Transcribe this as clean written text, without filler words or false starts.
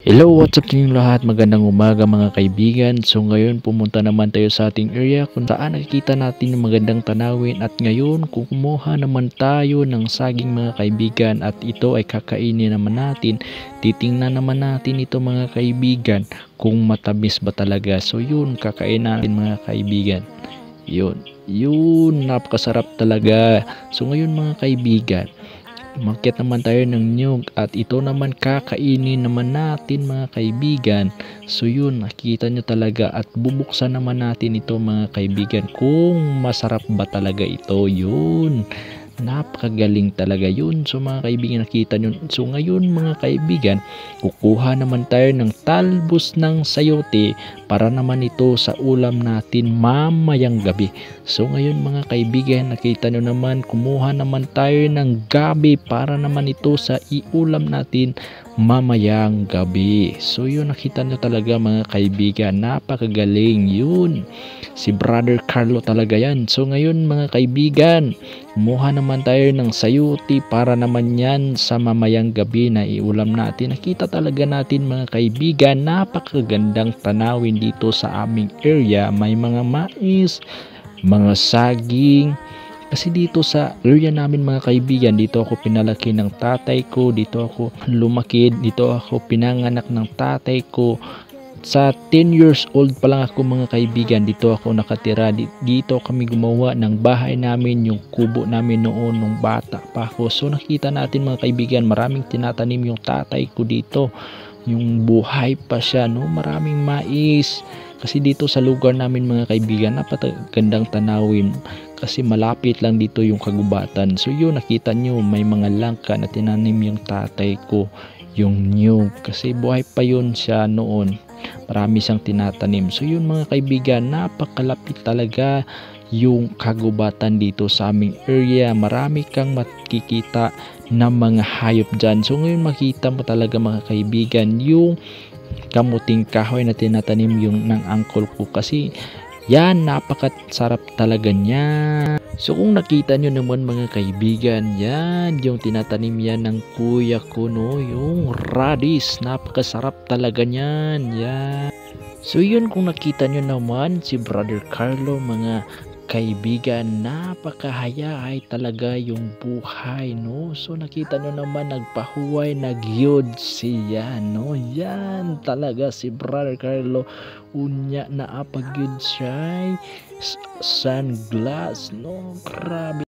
Hello, what's up sa inyong lahat? Magandang umaga mga kaibigan. So ngayon pumunta naman tayo sa ating area kung saan nakikita natin yung magandang tanawin at ngayon kumuha naman tayo ng saging mga kaibigan at ito ay kakainin naman natin. Titingnan naman natin ito mga kaibigan kung matamis ba talaga. So yun, kakain natin mga kaibigan. Yun, napakasarap talaga. So ngayon mga kaibigan, umakyat naman tayo ng niyog at ito naman kakainin naman natin mga kaibigan. So yun, nakita nyo talaga at bubuksan naman natin ito mga kaibigan kung masarap ba talaga ito. Yun, napakagaling talaga yun. So mga kaibigan, nakita nyo. So ngayon mga kaibigan, kukuha naman tayo ng talbos ng sayote para naman ito sa ulam natin mamayang gabi. So ngayon mga kaibigan, nakita nyo naman, kumuha naman tayo ng gabi para naman ito sa iulam natin mamayang gabi. So yun, nakita nyo talaga mga kaibigan, napakagaling yun. Si Brother Carlo talaga yan. So ngayon mga kaibigan, kumuha naman tayo ng sayuti para naman yan sa mamayang gabi na iulam natin. Nakita talaga natin mga kaibigan, napakagandang tanawin dito sa aming area. May mga mais, mga saging. Kasi dito sa area namin mga kaibigan, dito ako pinalaki ng tatay ko, dito ako lumaki, dito ako pinanganak ng tatay ko. Sa 10 years old pa lang ako mga kaibigan, dito ako nakatira. Dito kami gumawa ng bahay namin, yung kubo namin noon nung bata pa ako. So nakita natin mga kaibigan, maraming tinatanim yung tatay ko dito. Yung buhay pa siya, no? Maraming mais. Kasi dito sa lugar namin mga kaibigan, napakagandang tanawin. Kasi malapit lang dito yung kagubatan. So yun, nakita nyo, may mga langka na tinanim yung tatay ko. Yung niyog. Kasi buhay pa yun siya noon. Marami siyang tinatanim. So yun mga kaibigan, napakalapit talaga yung kagubatan dito sa aming area. Marami kang makikita na mga hayop dyan. So ngayon makita mo talaga mga kaibigan yung kamuting kahoy na tinatanim yung ng uncle ko. Kasi yan, napakasarap talaga niya. So kung nakita nyo naman mga kaibigan, yan yung tinatanim yan ng kuya ko, no? Yung radish, napakasarap talaga niyan. Yan. So yun, kung nakita nyo naman si Brother Carlo mga kaibigan, napakahayay talaga yung buhay, no? So nakita nyo naman, nagpahuway, nagyod siya, no? Yan talaga si Brother Carlo, unya na apagyod siya, sunglass, no? Grabe.